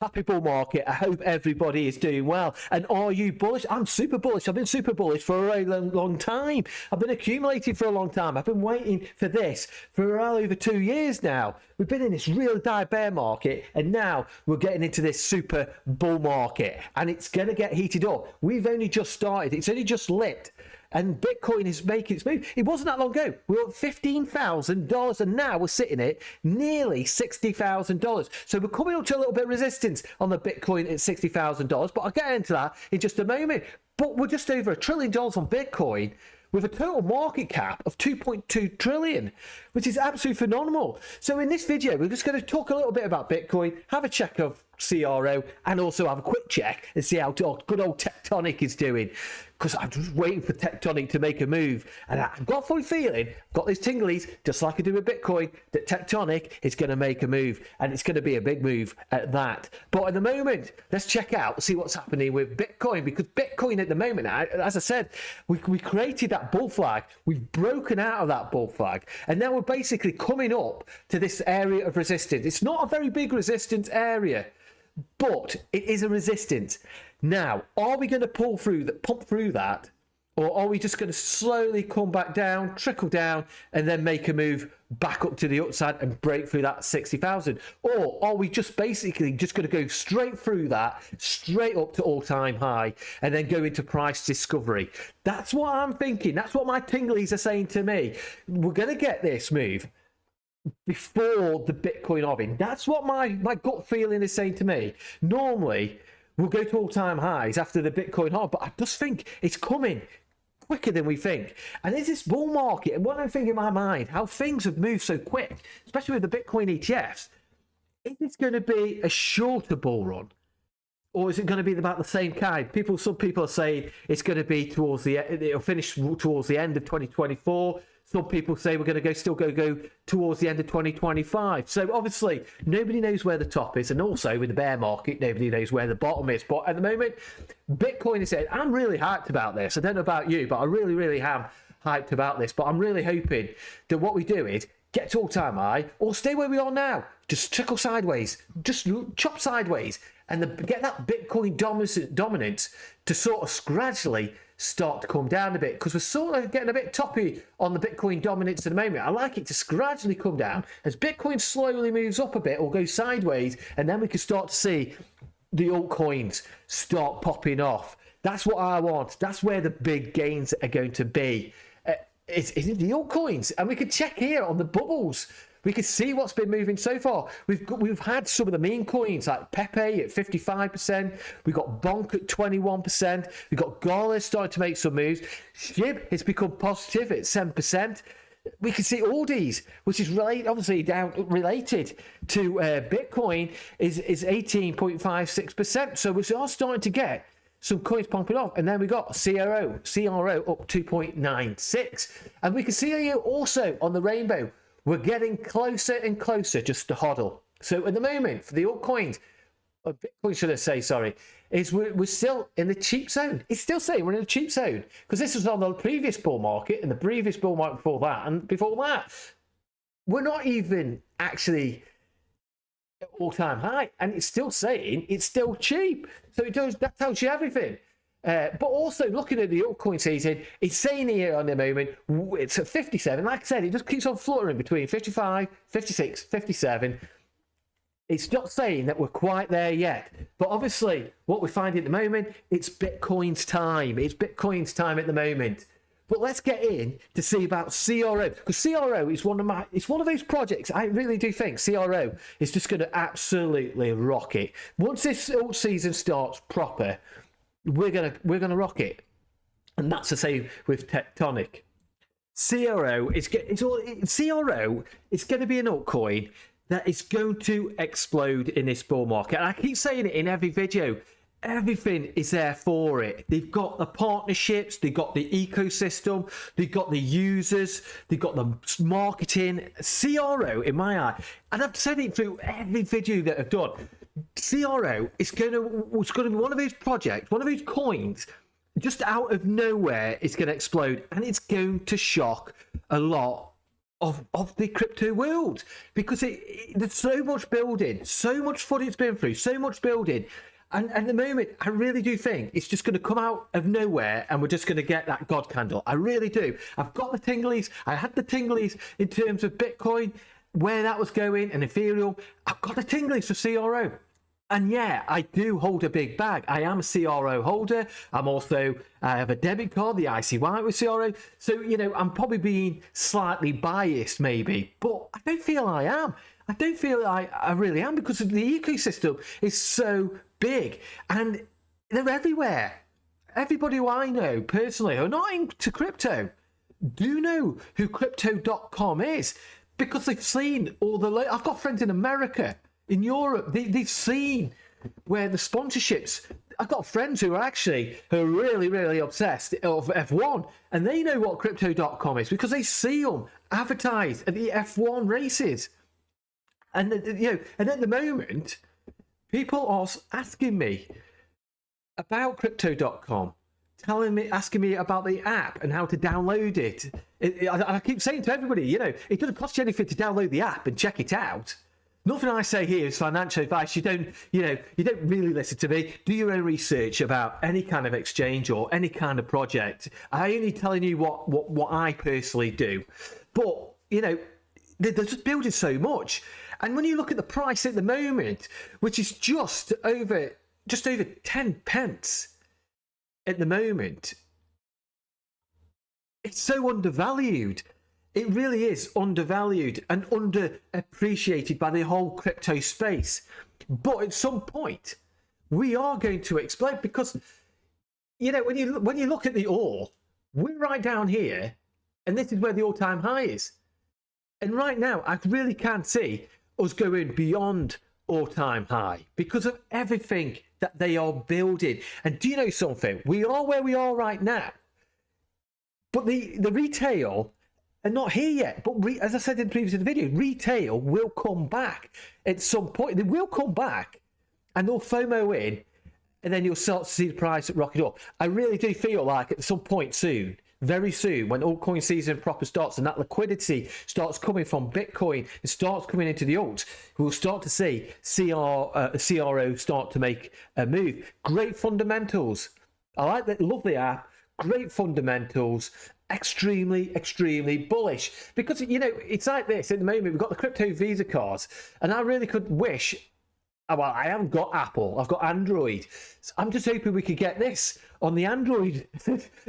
Happy bull market. I hope everybody is doing well. And are you bullish? I'm super bullish. I've been super bullish for a very long time. I've been accumulating for a long time. I've been waiting for this for well over 2 years now. We've been in this real dire bear market, and now we're getting into this super bull market, and it's going to get heated up. We've only just started. It's only just lit. And Bitcoin is making its move. It wasn't that long ago. We were at $15,000, and now we're sitting at nearly $60,000. So we're coming up to a little bit of resistance on the Bitcoin at $60,000, but I'll get into that in just a moment. But we're just over $1 trillion on Bitcoin, with a total market cap of 2.2 trillion, which is absolutely phenomenal. So in this video, we're just going to talk a little bit about Bitcoin, have a check of CRO, and also have a quick check and see how good old Tectonic is doing. Because I'm just waiting for Tectonic to make a move, and I've got a funny feeling, got these tinglies, just like I do with Bitcoin, that Tectonic is going to make a move, and it's going to be a big move at that. But at the moment, let's check out, see what's happening with Bitcoin, because Bitcoin at the moment, as I said, we created that bull flag, we've broken out of that bull flag, and now we're basically coming up to this area of resistance. It's not a very big resistance area, but it is a resistance. Now, are we going to pull through that, pump through that, or are we just going to slowly come back down, trickle down, and then make a move back up to the upside and break through that 60,000? Or are we just basically just going to go straight through that, straight up to all-time high, and then go into price discovery? That's what I'm thinking. That's what my tinglies are saying to me. We're going to get this move before the Bitcoin halving. That's what my gut feeling is saying to me. Normally, we'll go to all-time highs after the Bitcoin halving, but I just think it's coming quicker than we think. And there's this bull market, and one thing in my mind, how things have moved so quick, especially with the Bitcoin ETFs. Is this going to be a shorter bull run, or is it going to be about the same kind? Some people are saying it's going to be it'll finish towards the end of 2024. Some people say we're going to still go towards the end of 2025. So obviously, nobody knows where the top is. And also with the bear market, nobody knows where the bottom is. But at the moment, Bitcoin is saying, I'm really hyped about this. I don't know about you, but I really, really am hyped about this. But I'm really hoping that what we do is get to all-time high or stay where we are now. Just trickle sideways. Just chop sideways. And get that Bitcoin dominance to sort of gradually start to come down a bit, because we're sort of getting a bit toppy on the Bitcoin dominance at the moment. I like it to gradually come down as Bitcoin slowly moves up a bit or goes sideways, and then we can start to see the altcoins start popping off. That's what I want. That's where the big gains are going to be. It's the altcoins, and we can check here on the bubbles. We can see what's been moving so far. We've had some of the meme coins like Pepe at 55%. We've got Bonk at 21%. We've got Gala starting to make some moves. SHIB has become positive at 7%. We can see Aldi's, which is obviously related to Bitcoin, is 18.56%. So we are starting to get some coins pumping off. And then we got CRO up 2.96. And we can see here also on the rainbow, we're getting closer and closer just to hodl. So at the moment, for the altcoins, or Bitcoin should I say, sorry, is we're still in the cheap zone. It's still saying we're in the cheap zone, because this was on the previous bull market and the previous bull market before that. And before that, we're not even actually at all-time high. And it's still saying it's still cheap. So that tells you everything. But also looking at the altcoin season, it's saying here on the moment, it's at 57. Like I said, it just keeps on fluttering between 55, 56, 57. It's not saying that we're quite there yet. But obviously, what we find at the moment, it's Bitcoin's time. It's Bitcoin's time at the moment. But let's get in to see about CRO, because CRO is one of those projects. I really do think CRO is just going to absolutely rock it. Once this alt season starts proper, we're gonna rock it, and that's the same with Tectonic. CRO is going to be an altcoin that is going to explode in this bull market. And I keep saying it in every video. Everything is there for it. They've got the partnerships, they've got the ecosystem, they've got the users, they've got the marketing. CRO, in my eye, and I've said it through every video that I've done, CRO is going to be one of these projects, one of these coins, just out of nowhere, it's going to explode, and it's going to shock a lot of the crypto world, because there's so much building, so much fun it's been through, so much building. And at the moment, I really do think it's just going to come out of nowhere and we're just going to get that God candle. I really do. I've got the tinglies. I had the tinglies in terms of Bitcoin, where that was going, and Ethereum. I've got the tinglies for CRO. And yeah, I do hold a big bag. I am a CRO holder. I have a debit card, the ICY with CRO. So, I'm probably being slightly biased maybe, but I don't feel I am. I don't feel I really am, because the ecosystem is so big and they're everywhere. Everybody who I know personally who are not into crypto do know who Crypto.com is, because they've seen all the... I've got friends in America, in Europe, they've seen where the sponsorships... I've got friends who are really, really obsessed of F1, and they know what Crypto.com is because they see them advertised at the F1 races. And and at the moment, people are asking me about Crypto.com, asking me about the app and how to download it. I keep saying to everybody, it doesn't cost you anything to download the app and check it out. Nothing I say here is financial advice. You don't really listen to me. Do your own research about any kind of exchange or any kind of project. I only telling you what I personally do. But they're just building so much. And when you look at the price at the moment, which is just over 10 pence at the moment, it's so undervalued. It really is undervalued and underappreciated by the whole crypto space. But at some point, we are going to explode, because, when you look at the ore, we're right down here, and this is where the all-time high is. And right now, I really can't see us going beyond all-time high because of everything that they are building. And do you know something? We are where we are right now, but the retail are not here yet. But as I said in the previous video, retail will come back at some point. They will come back, and they'll FOMO in, and then you'll start to see the price rocket up. I really do feel like at some point soon, very soon, when altcoin season proper starts and that liquidity starts coming from Bitcoin, it starts coming into the alt, we'll start to see CRO start to make a move. Great fundamentals. I like that. Love the app. Great fundamentals. Extremely, extremely bullish, because it's like this at the moment. We've got the crypto Visa cards, and I really could wish... Well, I haven't got Apple, I've got Android. So I'm just hoping we could get this on the Android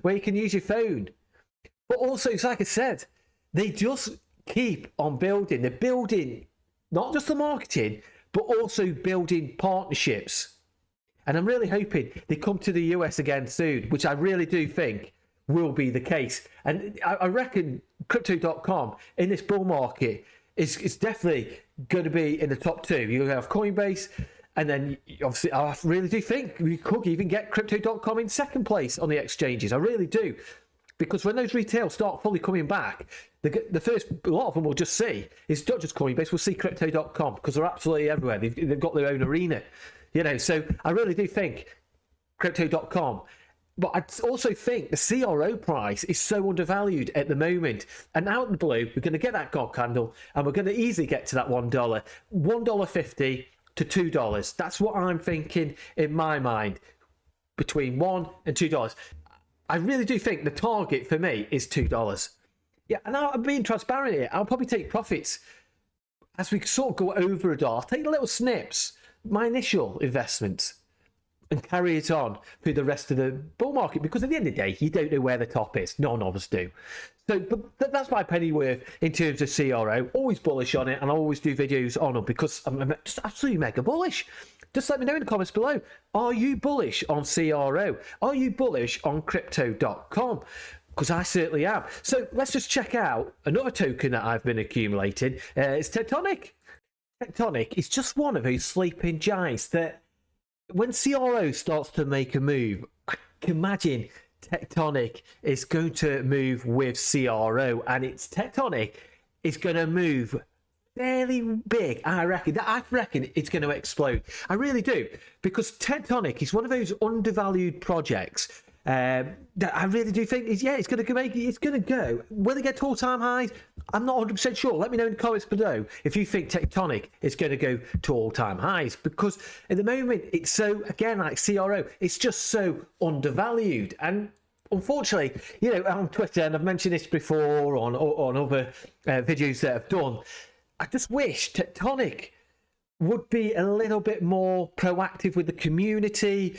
where you can use your phone. But also, it's like I said, they just keep on building. They're building not just the marketing, but also building partnerships. And I'm really hoping they come to the US again soon, which I really do think will be the case. And I reckon Crypto.com in this bull market is definitely going to be in the top two. You have Coinbase, and then obviously I really do think we could even get Crypto.com in second place on the exchanges. I really do, because when those retail start fully coming back, the first lot of them will just see is not just Coinbase, we'll see Crypto.com, because they're absolutely everywhere. They've got their own arena, So I really do think Crypto.com. But I also think the CRO price is so undervalued at the moment. And out of the blue, we're going to get that God candle, and we're going to easily get to that $1, $1.50 to $2. That's what I'm thinking in my mind, between $1 and $2. I really do think the target for me is $2. Yeah, and I'm being transparent here. I'll probably take profits as we sort of go over $1. I'll take the little snips, my initial investments, and carry it on through the rest of the bull market, because at the end of the day, you don't know where the top is. None of us do. So, but that's my penny worth in terms of CRO. Always bullish on it, and I always do videos on them because I'm just absolutely mega bullish. Just let me know in the comments below. Are you bullish on CRO? Are you bullish on Crypto.com? Because I certainly am. So let's just check out another token that I've been accumulating. It's Tectonic. Tectonic is just one of those sleeping giants that, when CRO starts to make a move, I can imagine Tectonic is going to move with CRO, and it's Tectonic is going to move fairly big. I reckon it's going to explode. I really do, because Tectonic is one of those undervalued projects that I really do think is, it's going to make it. It's going to go. Will it get to all-time highs? I'm not 100% sure. Let me know in the comments below if you think Tectonic is going to go to all-time highs, because at the moment it's so, again, like CRO, it's just so undervalued. And unfortunately, on Twitter, and I've mentioned this before on other videos that I've done, I just wish Tectonic would be a little bit more proactive with the community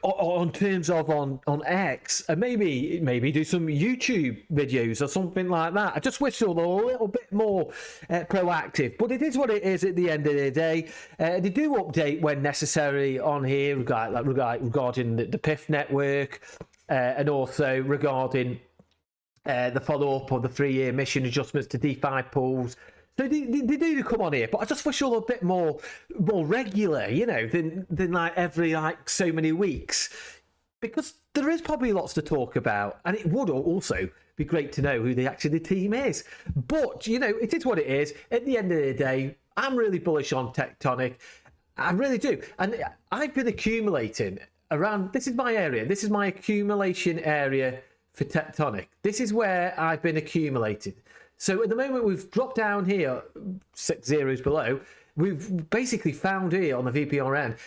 on terms of on X, and maybe do some YouTube videos or something like that. I just wish they were a little bit more proactive, but it is what it is at the end of the day. They do update when necessary on here regarding the PIF network, and also regarding the follow-up of the 3-year mission adjustments to DeFi pools. So they do come on here, but I just wish they were a bit more regular, than like every so many weeks, because there is probably lots to talk about, and it would also be great to know who the team is. But it is what it is. At the end of the day, I'm really bullish on Tectonic. I really do, and I've been accumulating around. This is my area. This is my accumulation area for Tectonic. This is where I've been accumulating. So at the moment, we've dropped down here 6 zeros below. We've basically found here on the VPRN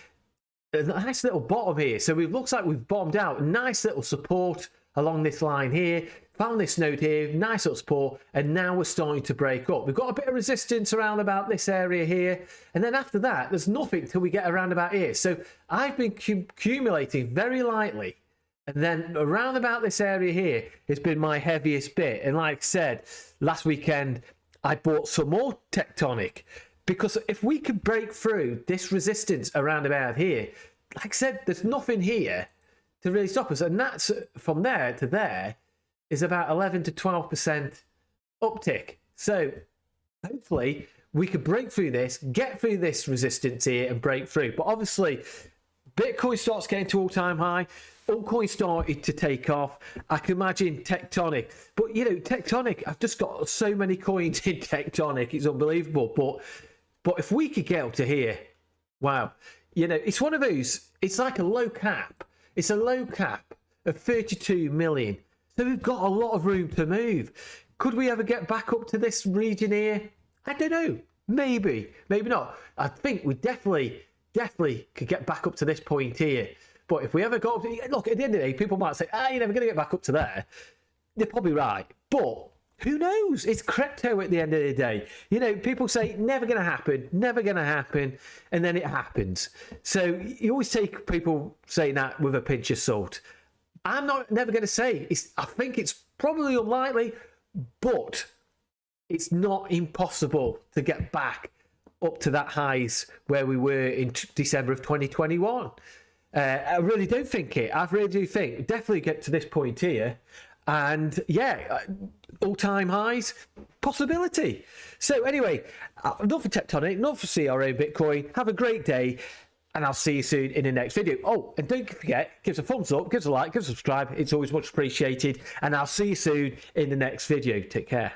a nice little bottom here. So it looks like we've bottomed out. Nice little support along this line here. Found this node here, nice little support, and now we're starting to break up. We've got a bit of resistance around about this area here, and then after that, there's nothing till we get around about here. So I've been accumulating very lightly. And then around about this area here has been my heaviest bit. And like I said, last weekend, I bought some more Tectonic, because if we could break through this resistance around about here, like I said, there's nothing here to really stop us. And that's from there to there is about 11 to 12% uptick. So hopefully we could break through this, get through this resistance here and break through. But obviously, Bitcoin starts getting to all-time high. Altcoin started to take off. I can imagine Tectonic. But, Tectonic, I've just got so many coins in Tectonic. It's unbelievable. But if we could get up to here, wow. It's one of those, it's like a low cap. It's a low cap of 32 million. So we've got a lot of room to move. Could we ever get back up to this region here? I don't know. Maybe not. I think we definitely could get back up to this point here. But if we ever got up to, look, at the end of the day, people might say, you're never going to get back up to there. They're probably right. But who knows? It's crypto at the end of the day. People say, never going to happen, and then it happens. So you always take people saying that with a pinch of salt. I'm never going to say, I think it's probably unlikely, but it's not impossible to get back up to that highs where we were in December of 2021. I really don't think it. I really do think definitely get to this point here, and all-time highs possibility. So anyway, enough for Tectonic, enough for CRO Bitcoin. Have a great day, and I'll see you soon in the next video. Oh, and don't forget, give us a thumbs up, give us a like, give us a subscribe. It's always much appreciated, and I'll see you soon in the next video. Take care.